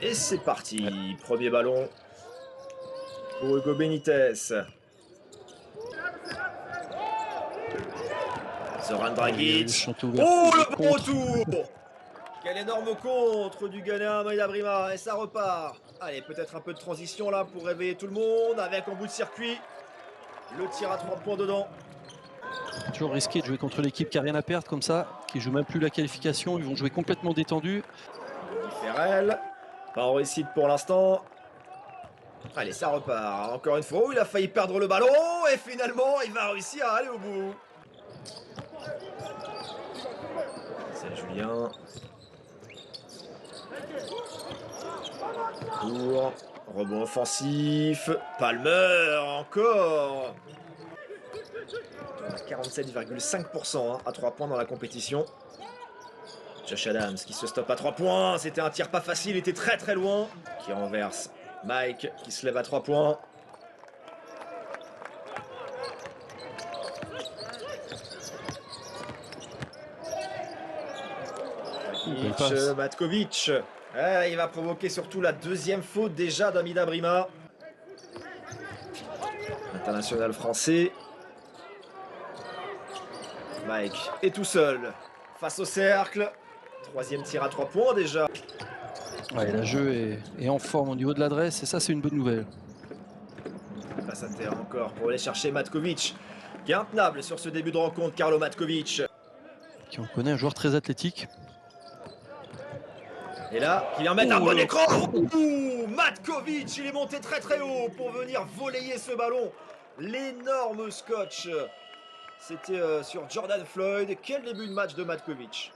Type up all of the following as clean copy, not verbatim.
Et c'est parti. Premier ballon pour Hugo Benitez. Zoran Dragic. Oh, le bon retour! Quel énorme contre du Ghana Maïda Brima. Et ça repart. Allez, peut-être un peu de transition là pour réveiller tout le monde. Avec en bout de circuit le tir à 3 points dedans. Toujours risqué de jouer contre l'équipe qui n'a rien à perdre comme ça, qui joue même plus la qualification. Ils vont jouer complètement détendus. Ferrell. Pas en réussite pour l'instant. Allez, ça repart. Encore une fois, il a failli perdre le ballon. Et finalement, il va réussir à aller au bout. C'est Julien. Tour. Rebond offensif. Palmer encore. 47,5% à 3 points dans la compétition. Josh Adams qui se stoppe à 3 points. C'était un tir pas facile, il était très très loin. Qui renverse. Mike qui se lève à 3 points. Matkovic. Il va provoquer surtout la deuxième faute déjà d'Amida Brima. International français. Mike est tout seul face au cercle. Troisième tir à 3 points déjà. Ouais, le jeu est en forme au niveau de l'adresse et ça c'est une bonne nouvelle. Passe à terre encore pour aller chercher Matkovic. Qui est intenable sur ce début de rencontre, Karlo Matkovic. Qui on connaît, un joueur très athlétique. Et là, qui vient mettre un bon écran. Matkovic, il est monté très très haut pour venir voler ce ballon. L'énorme scotch. C'était sur Jordan Floyd. Quel début de match de Matkovic.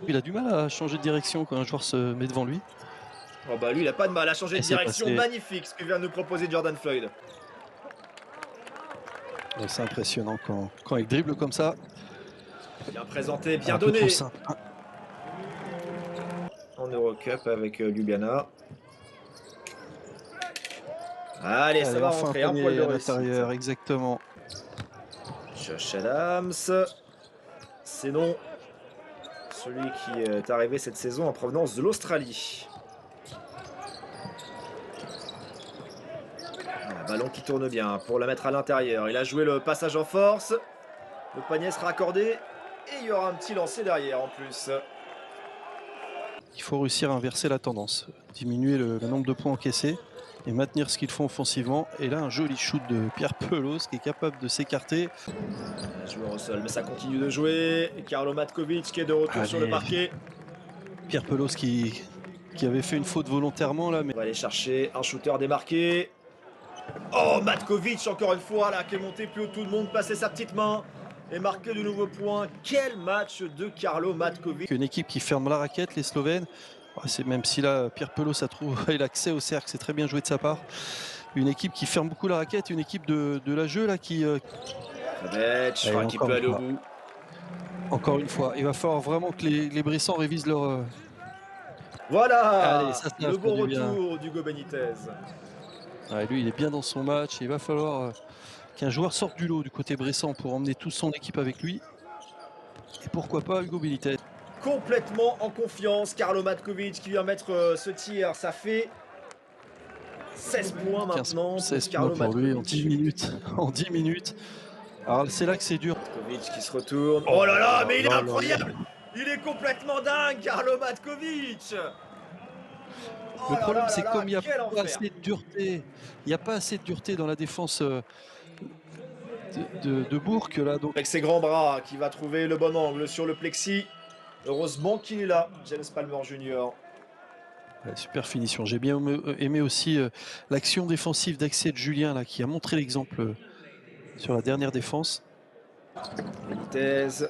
Il a du mal à changer de direction quand un joueur se met devant lui. Oh bah lui, il a pas de mal à changer de direction. Magnifique ce que vient de nous proposer Jordan Floyd. C'est impressionnant quand il dribble comme ça. Bien présenté, bien donné. En Eurocup avec Ljubljana. Allez, ça va rentrer, un poil de réussite. Exactement. Josh Adams. C'est non. Celui qui est arrivé cette saison en provenance de l'Australie. Ballon qui tourne bien pour la mettre à l'intérieur. Il a joué le passage en force. Le panier sera accordé. Et il y aura un petit lancer derrière en plus. Il faut réussir à inverser la tendance. Diminuer le nombre de points encaissés et maintenir ce qu'ils font offensivement. Et là, un joli shoot de Pierre Pelos qui est capable de s'écarter. Joueur au sol, mais ça continue de jouer. Et Karlo Matkovic qui est de retour sur le parquet. Pierre Pelos qui avait fait une faute volontairement là. Mais... On va aller chercher un shooter démarqué. Oh, Matkovic encore une fois là qui est monté plus haut, tout le monde passait sa petite main et marqué de nouveaux points. Quel match de Karlo Matkovic. Une équipe qui ferme la raquette, les Slovènes. Même si là Pierre Pelos a trouvé l'accès au cercle, c'est très bien joué de sa part. Une équipe qui ferme beaucoup la raquette, une équipe de la jeu là qui qui peut aller au bout. Encore une fois, il va falloir vraiment que les Bressans révisent leur... Voilà. Allez, ça le bon retour d'Hugo Benitez. Lui, il est bien dans son match. Il va falloir qu'un joueur sorte du lot du côté Bressan pour emmener toute son équipe avec lui. Et pourquoi pas Hugo Benitez. Complètement en confiance, Karlo Matkovic qui vient mettre ce tir. Ça fait 16 points maintenant. 16 points pour lui en 10 minutes. En 10 minutes. Alors c'est là que c'est dur. Matkovic qui se retourne. Oh là là, mais il est incroyable. Il est complètement dingue, Karlo Matkovic. Le problème, c'est comme il n'y a pas assez de dureté, il n'y a pas assez de dureté dans la défense de Bourg là. Donc. Avec ses grands bras, qui va trouver le bon angle sur le plexi. Heureusement qu'il est là, James Palmer Jr. Ouais, super finition. J'ai bien aimé aussi l'action défensive d'accès de Julien là, qui a montré l'exemple sur la dernière défense. Benitez.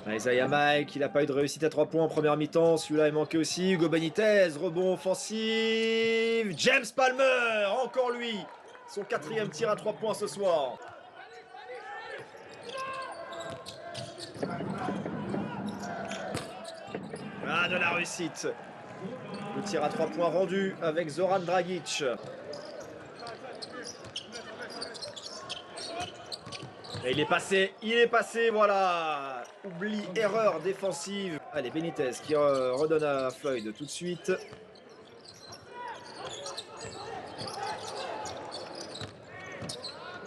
Isaiah Mike, il n'a pas eu de réussite à 3 points en première mi-temps. Celui-là est manqué aussi. Hugo Benitez, rebond offensif. James Palmer, encore lui. Son 4e tir à 3 points ce soir. Ah, de la réussite. Le tir à 3 points rendu avec Zoran Dragic. Et il est passé, voilà. Oubli, erreur défensive. Allez, Benitez qui redonne à Floyd tout de suite.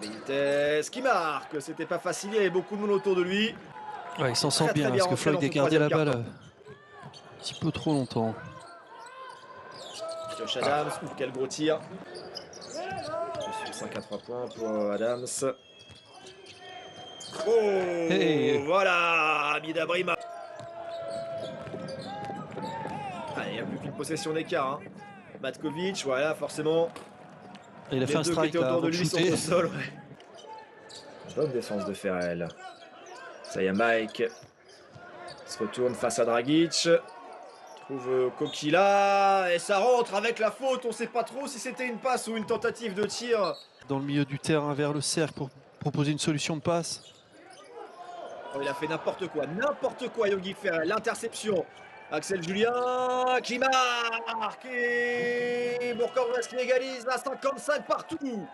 Benitez qui marque. C'était pas facile, il y avait beaucoup de monde autour de lui. Ouais, il s'en sort Très, bien, très bien parce que rentré Floyd dans a ce gardé la troisième balle carton. un petit peu trop longtemps. Josh Adams, quel gros tir. 5 à 3 points pour Adams. Oh, Hey. voilà, Hamida Brima. Allez, il n'y a plus qu'une possession d'écart. Hein. Matkovic, voilà, forcément. Et il a Les fait un deux qui strike étaient là, autour avant de de lui sont shooter. au sol. Ouais. Bonne défense de Ferrell. Ça y est, Mike se retourne face à Dragic. Trouve Kokila et ça rentre avec la faute. On ne sait pas trop si c'était une passe ou une tentative de tir. Dans le milieu du terrain vers le cercle pour proposer une solution de passe. Oh, il a fait n'importe quoi, Yogi Ferrell. L'interception. Axel Julien qui marque et Bourg-en-Bresse qui égalise à 55 partout.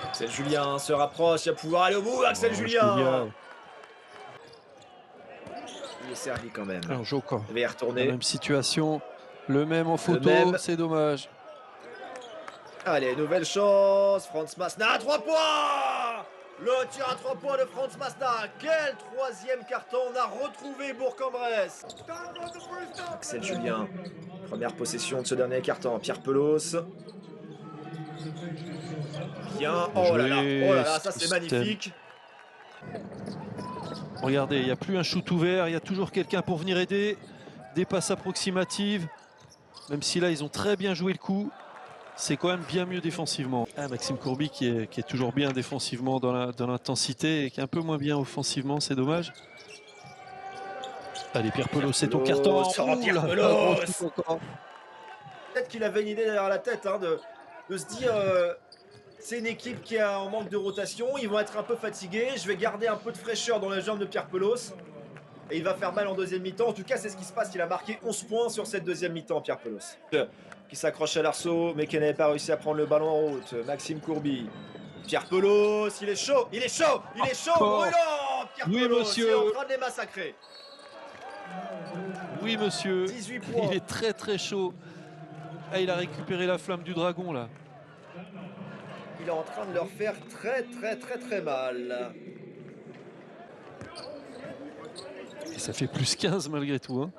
Axel Julien se rapproche, il va pouvoir aller au bout. Axel Julien. Il est servi quand même. Un Joka. Il va y La retourner. même situation, le même en photo, même. c'est dommage. Allez, nouvelle chance. Franz Masna à 3 points. Le tir à 3 points de Franz Masna. Quel troisième carton. On a retrouvé Bourg-en-Bresse. Axel Julien. Première possession de ce dernier carton. Pierre Pelos. Bien. Oh là là, ça c'est magnifique. Regardez, il n'y a plus un shoot ouvert, il y a toujours quelqu'un pour venir aider. Des passes approximatives. Même si là, ils ont très bien joué le coup. C'est quand même bien mieux défensivement. Ah, Maxime Courby qui est toujours bien défensivement dans l'intensité et qui est un peu moins bien offensivement, c'est dommage. Allez, Pierre Pelos, c'est ton carton. Pierre Pelos. Peut-être qu'il avait une idée derrière la tête hein, de se dire c'est une équipe qui est en manque de rotation, ils vont être un peu fatigués, je vais garder un peu de fraîcheur dans les jambes de Pierre Pelos. Et il va faire mal en deuxième mi-temps. En tout cas, c'est ce qui se passe. Il a marqué 11 points sur cette deuxième mi-temps, Pierre Pelos. Qui s'accroche à l'arceau, mais qui n'avait pas réussi à prendre le ballon en route. Maxime Courby. Pierre Pelos, il est chaud, il est chaud, il est chaud, brûlant. Pierre Pelos, monsieur. il est en train de les massacrer. Oui, monsieur. 18 points. Il est très très chaud. Ah, il a récupéré la flamme du dragon, là. Il est en train de leur faire très mal. Et ça fait plus 15 malgré tout. Hein.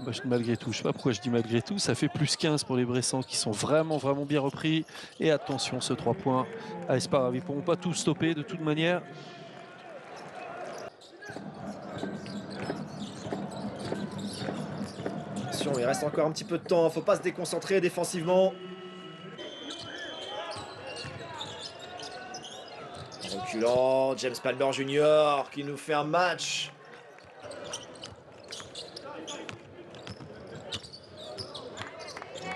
Bah, malgré tout, je sais pas pourquoi je dis malgré tout, ça fait plus 15 pour les Bressans qui sont vraiment bien repris. Et attention, ce 3 points. Allez, c'est pas grave, ils pourront pas tout stopper de toute manière. Attention, il reste encore un petit peu de temps, faut pas se déconcentrer défensivement. En reculant, James Palmer Jr. qui nous fait un match.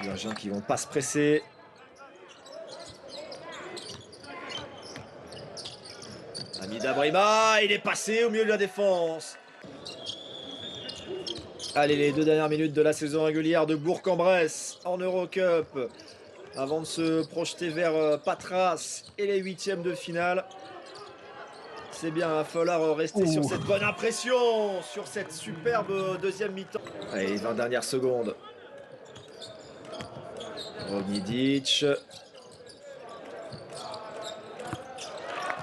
Les Virgins qui vont pas se presser. Hamida Brima, il est passé au milieu de la défense. Allez, les 2 dernières minutes de la saison régulière de Bourg-en-Bresse en Eurocup. Avant de se projeter vers Patras et les 8e de finale. C'est bien, il va falloir rester sur cette bonne impression, sur cette superbe deuxième mi-temps. Allez, 20 dernières secondes. Ognidic.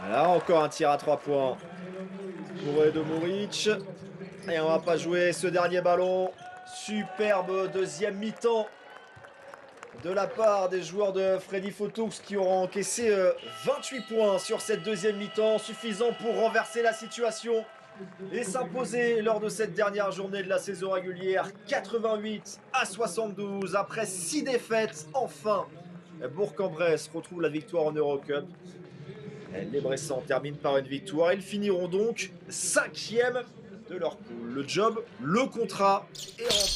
Voilà, encore un tir à 3 points. Mouré de Mouric. Et on va pas jouer ce dernier ballon. Superbe deuxième mi-temps de la part des joueurs de Freddy Fotoux qui auront encaissé 28 points sur cette deuxième mi-temps, suffisant pour renverser la situation et s'imposer lors de cette dernière journée de la saison régulière. 88 à 72 après 6 défaites. Enfin, Bourg-en-Bresse retrouve la victoire en Eurocup. Les Bressans terminent par une victoire. Ils finiront donc 5e de leur poule. Le job, le contrat est rempli.